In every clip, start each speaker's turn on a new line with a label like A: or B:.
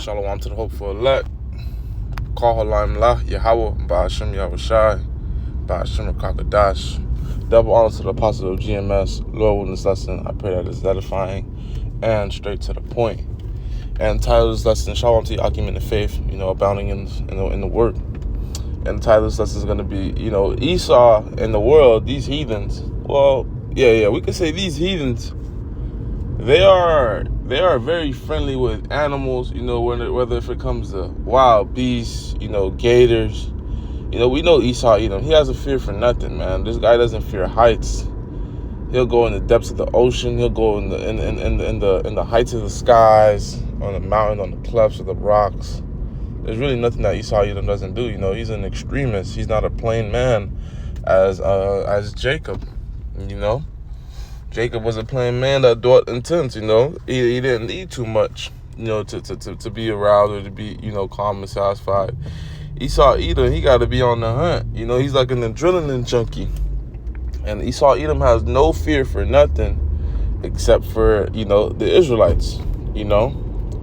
A: Shalom to the hopeful elect. Call Halim La, Yahweh, Ba'ashem Yahushai, Ba'ashem Rakakadash. Double honor to the apostle of GMS. Lord, with this lesson, I pray that it's edifying and straight to the point. And the title of this lesson, Shalom to Yakim in the faith, abounding in the word. And the title of this lesson is going to be, Esau and the world, these heathens. Well, we could say these heathens, they are very friendly with animals, whether if it comes to wild beasts, gators. We know Esau Edom. He has a fear for nothing, man. This guy doesn't fear heights. He'll go in the depths of the ocean. He'll go in the heights of the skies, on the mountain, on the clefts of the rocks. There's really nothing that Esau Edom doesn't do. He's an extremist. He's not a plain man as Jacob. Jacob was a plain man that dwelt in tents. He didn't need too much, to be aroused or to be, calm and satisfied. Esau Edom, he got to be on the hunt. He's like an adrenaline junkie. And Esau Edom has no fear for nothing except for, the Israelites,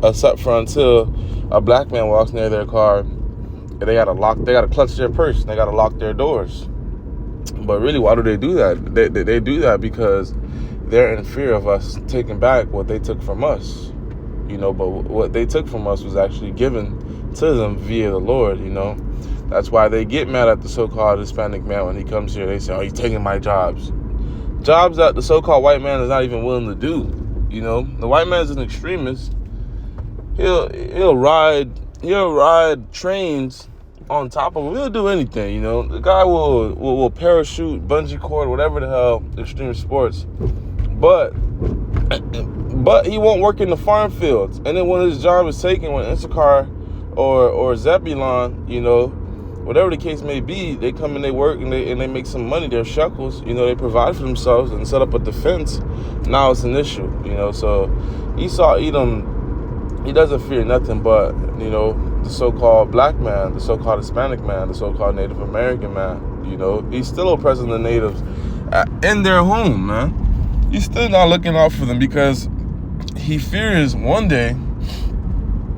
A: except for until a black man walks near their car and they got to clutch their purse and they got to lock their doors. But really, why do they do that? They do that because they're in fear of us taking back what they took from us, but what they took from us was actually given to them via the Lord, That's why they get mad at the so-called Hispanic man when he comes here. They say, oh, he's taking my jobs. Jobs that the so-called white man is not even willing to do, The white man's an extremist. He'll ride trains on top of him. He'll do anything, The guy will parachute, bungee cord, whatever the hell, extreme sports. But he won't work in the farm fields. And then when his job is taken, when Issachar or Zebulon, whatever the case may be, they come and they work and they make some money. They're shekels, they provide for themselves and set up a defense. Now it's an issue, So Esau Edom, he doesn't fear nothing but, the so-called black man, the so-called Hispanic man, the so-called Native American man, He's still oppressing the natives in their home, man. He's still not looking out for them because he fears one day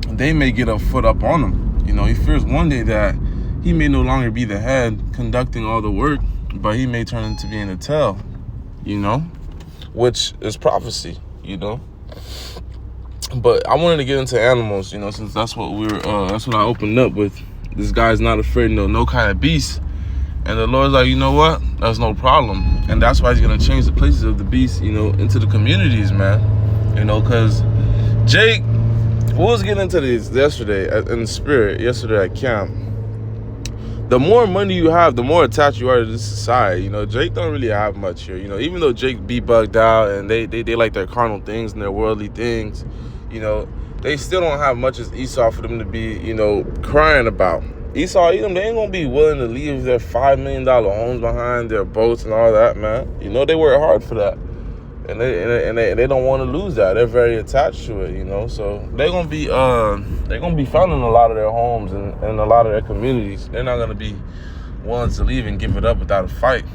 A: they may get a foot up on him. He fears one day that he may no longer be the head conducting all the work, but he may turn into being the tail, which is prophecy, But I wanted to get into animals, since that's what that's what I opened up with. This guy's not afraid of no kind of beast. And the Lord's like, you know what? That's no problem. And that's why he's going to change the places of the beast, into the communities, man. Because Jake, we was getting into this yesterday in the spirit, yesterday at camp. The more money you have, the more attached you are to this society. Jake don't really have much here. Even though Jake be bugged out and they like their carnal things and their worldly things, they still don't have much as Esau for them to be, crying about. Esau Edom, they ain't gonna be willing to leave their $5 million homes behind, their boats and all that, man. They work hard for that, and they don't want to lose that. They're very attached to it, So they're gonna be found in a lot of their homes and a lot of their communities. They're not gonna be ones to leave and give it up without a fight.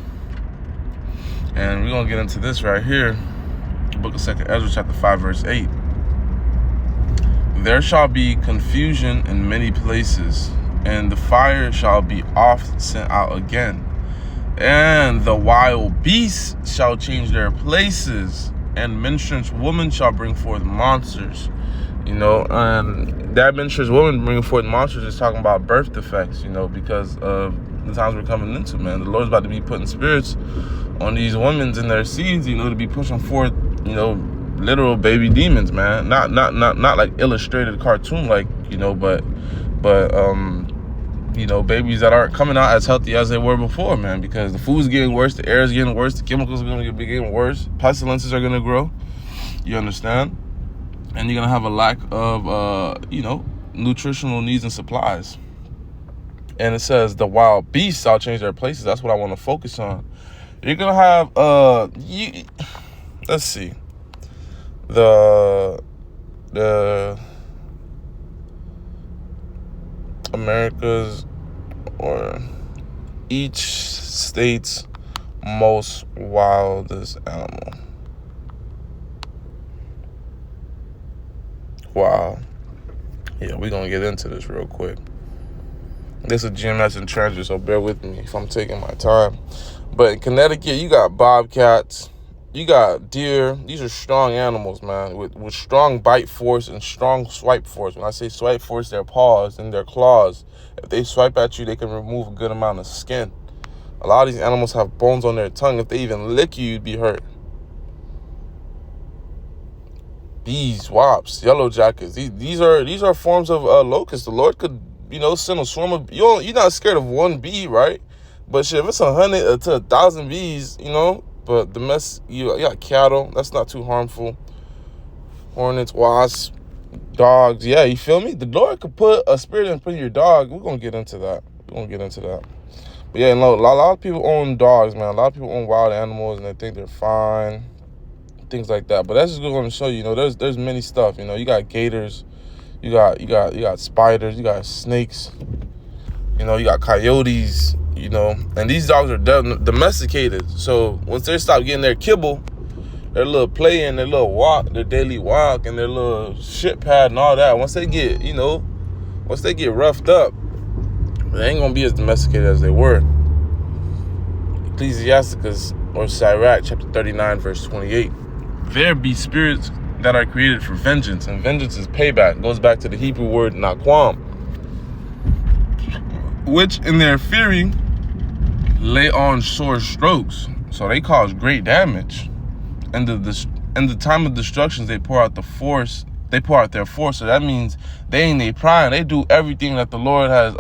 A: And we're gonna get into this right here, Book of 2 Ezra, chapter 5, verse 8. There shall be confusion in many places, and the fire shall be oft sent out again. And the wild beasts shall change their places, and menstruous woman shall bring forth monsters. And that menstruous woman bringing forth monsters is talking about birth defects, because of the times we're coming into, man. The Lord's about to be putting spirits on these women and their seeds, to be pushing forth, literal baby demons, man. Not like illustrated cartoon like, but babies that aren't coming out as healthy as they were before, man, because the food's getting worse, the air is getting worse, the chemicals are going to be getting worse, pestilences are going to grow, you understand? And you're going to have a lack of, nutritional needs and supplies. And it says the wild beasts shall change their places. That's what I want to focus on. You're going to have, let's see, the America's or each state's most wildest animal. Wow. Yeah, we're going to get into this real quick. This is a gym that's in transit, so bear with me if I'm taking my time. But in Connecticut, you got bobcats, you got deer. These are strong animals, man, with strong bite force and strong swipe force. When I say swipe force, their paws and their claws. If they swipe at you, they can remove a good amount of skin. A lot of these animals have bones on their tongue. If they even lick you, you'd be hurt. Bees, wasps, yellow jackets. These are forms of locusts. The Lord could, send a swarm of. You're not scared of one bee, right? But shit, if it's 100 to 1,000 bees, But the mess, you got cattle. That's not too harmful. Hornets, wasps, dogs. Yeah, you feel me? The Lord could put a spirit in your dog. We're gonna get into that. But yeah, a lot of people own dogs, man. A lot of people own wild animals and they think they're fine. Things like that. But that's just going to show you, there's many stuff. You got gators, you got spiders, you got snakes, you got coyotes, and these dogs are domesticated. So once they stop getting their kibble, their little play and their little walk, their daily walk and their little shit pad and all that, once they get roughed up, they ain't gonna be as domesticated as they were. Ecclesiasticus or Sirach chapter 39 verse 28. There be spirits that are created for vengeance, and vengeance is payback. It goes back to the Hebrew word naquam, which in their fury lay on sore strokes. So they cause great damage. And the time of destructions, they pour out their force. So that means they ain't they prime. They do everything that the Lord has.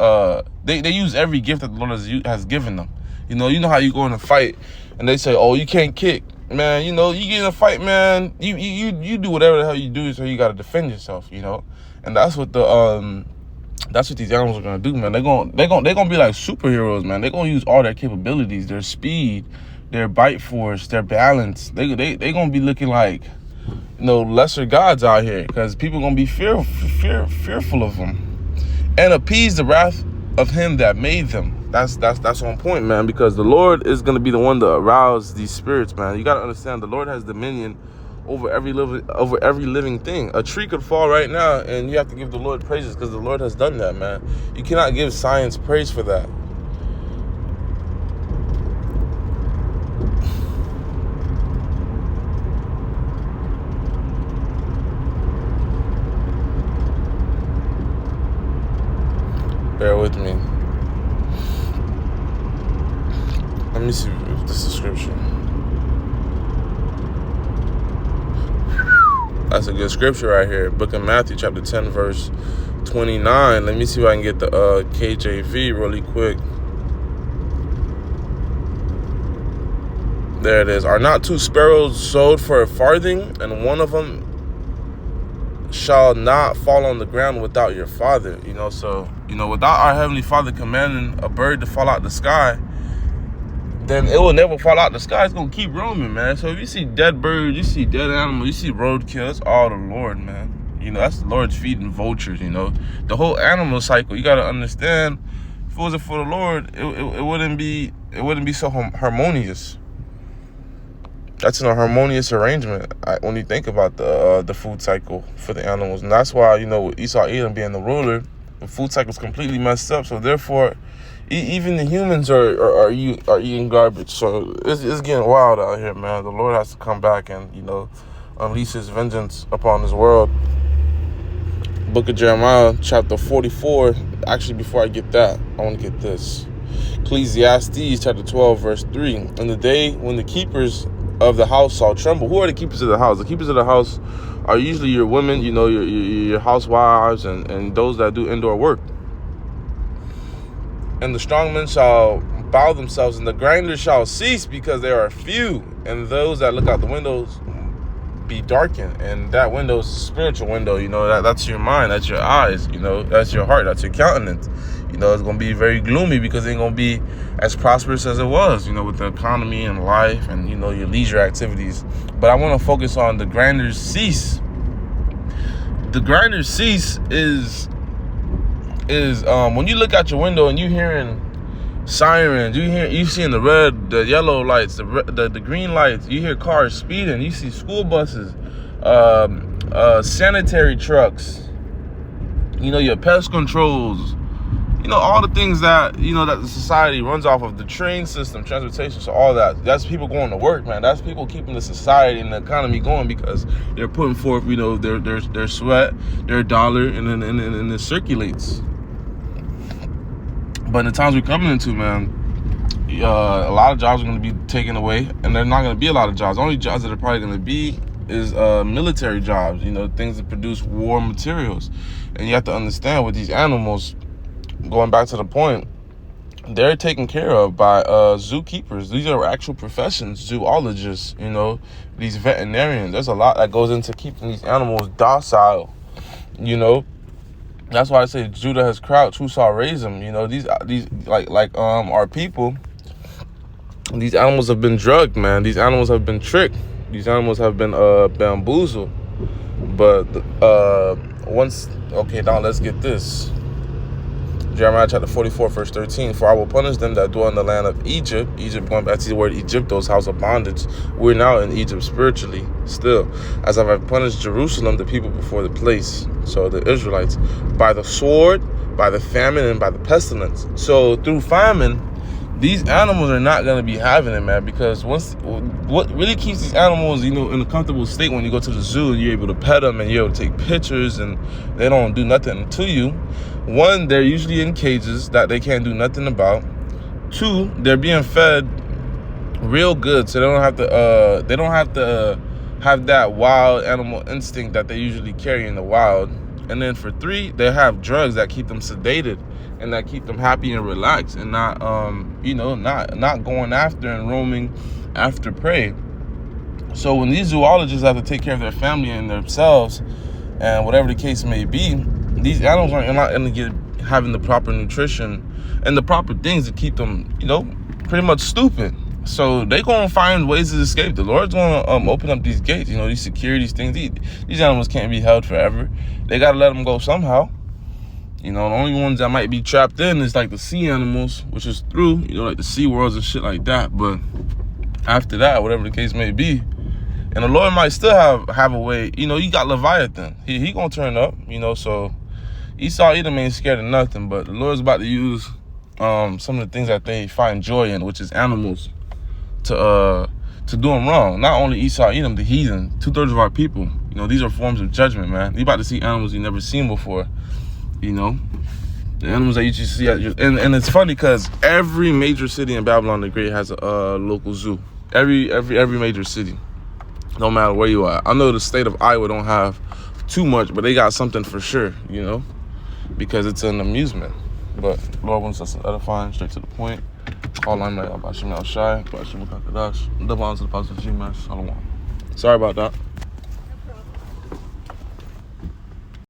A: They use every gift that the Lord has given them. You know how you go in a fight and they say, "Oh, you can't kick." Man, you get in a fight, man. You do whatever the hell you do, so you gotta defend yourself, And that's what these animals are gonna do, man. They're gonna be like superheroes, man. They're gonna use all their capabilities, their speed, their bite force, their balance. They gonna be looking like, lesser gods out here, because people gonna be fearful of them, and appease the wrath of him that made them. That's on point, man, because the Lord is going to be the one to arouse these spirits, man. You got to understand, the Lord has dominion over every living thing. A tree could fall right now, and you have to give the Lord praises because the Lord has done that, man. You cannot give science praise for that. Bear with me. Let me see if this is scripture. That's a good scripture right here. Book of Matthew, chapter 10, verse 29. Let me see if I can get the KJV really quick. There it is. Are not two sparrows sold for a farthing, and one of them shall not fall on the ground without your Father? So without our Heavenly Father commanding a bird to fall out the sky, then it will never fall out the sky. It's going to keep roaming, man. So if you see dead birds, you see dead animals, you see roadkill, it's all the Lord, man. That's the Lord's feeding vultures, The whole animal cycle, you got to understand, if it wasn't for the Lord, it wouldn't be so harmonious. That's a harmonious arrangement when you think about the food cycle for the animals. And that's why, with Esau, Edom being the ruler, the food cycle is completely messed up. So therefore, even the humans are eating garbage. So it's getting wild out here, man. The Lord has to come back and, unleash his vengeance upon this world. Book of Jeremiah, chapter 44. Actually, before I get that, I want to get this. Ecclesiastes, chapter 12, verse 3. In the day when the keepers of the house shall tremble. Who are the keepers of the house? The keepers of the house are usually your women, your housewives and those that do indoor work. And the strong men shall bow themselves, and the grinders shall cease because there are few, and those that look out the windows be darkened. And that window is a spiritual window, that's your mind, that's your eyes, that's your heart, that's your countenance. It's going to be very gloomy because it ain't going to be as prosperous as it was, with the economy and life and, your leisure activities. But I want to focus on the grinders cease. The grinders cease is when you look out your window and you hearing sirens, you seeing the red, the yellow lights, the green lights, you hear cars speeding, you see school buses, sanitary trucks, You know, your pest controls. You know, all the things that, you know, that the society runs off of, the train system, transportation, so all that. That's people going to work, man. That's people keeping the society and the economy going because they're putting forth, you know, their sweat, their dollar, and then it circulates. But in the times we're coming into, man, a lot of jobs are going to be taken away, and there's not going to be a lot of jobs. The only jobs that are probably going to be is military jobs, you know, things that produce war materials. And you have to understand with these animals, going back to the point, they're taken care of by zookeepers. These are actual professions, zoologists, you know, these veterinarians. There's a lot that goes into keeping these animals docile, you know. That's why I say Judah has crouched, who saw raise him. You know, these like our people, these animals have been drugged, man. These animals have been tricked. These animals have been bamboozled. But now let's get this. Jeremiah chapter 44, verse 13. For I will punish them that dwell in the land of Egypt. Egypt, going back to the word Egyptos, house of bondage. We're now in Egypt spiritually, still. As I have punished Jerusalem, the people before the place. So the Israelites. By the sword, by the famine, and by the pestilence. So through famine, these animals are not going to be having it, man. Because what really keeps these animals, you know, in a comfortable state when you go to the zoo, you're able to pet them and you're able to take pictures and they don't do nothing to you. One, they're usually in cages that they can't do nothing about. Two, they're being fed real good, so they don't have to have that wild animal instinct that they usually carry in the wild. And then for three, they have drugs that keep them sedated and that keep them happy and relaxed and not not going after and roaming after prey. So when these zoologists have to take care of their family and themselves, and whatever the case may be, these animals are not going to get having the proper nutrition and the proper things to keep them, you know, pretty much stupid. So they going to find ways to escape. The Lord's going to open up these gates, you know, these securities things. These animals can't be held forever. They got to let them go somehow. You know, the only ones that might be trapped in is like the sea animals, which is through, you know, like the sea worlds and shit like that. But after that, whatever the case may be, and the Lord might still have a way. You know, you got Leviathan. He going to turn up, you know, so Esau Edom ain't scared of nothing, but the Lord's about to use some of the things that they find joy in, which is animals, to do them wrong. Not only Esau Edom, the heathen, 2/3 of our people. You know, these are forms of judgment, man. You about to see animals you never seen before. You know, the animals that you just see and it's funny because every major city in Babylon the Great has a local zoo. Every major city, no matter where you are. I know the state of Iowa don't have too much, but they got something for sure, you know, because it's an amusement. But Lord wants us to edify, straight to the point. All I'm like, Bashim Al Shai, Bashim Kakadash, the bonds of the positive G-Mass, Shalom. Sorry about that.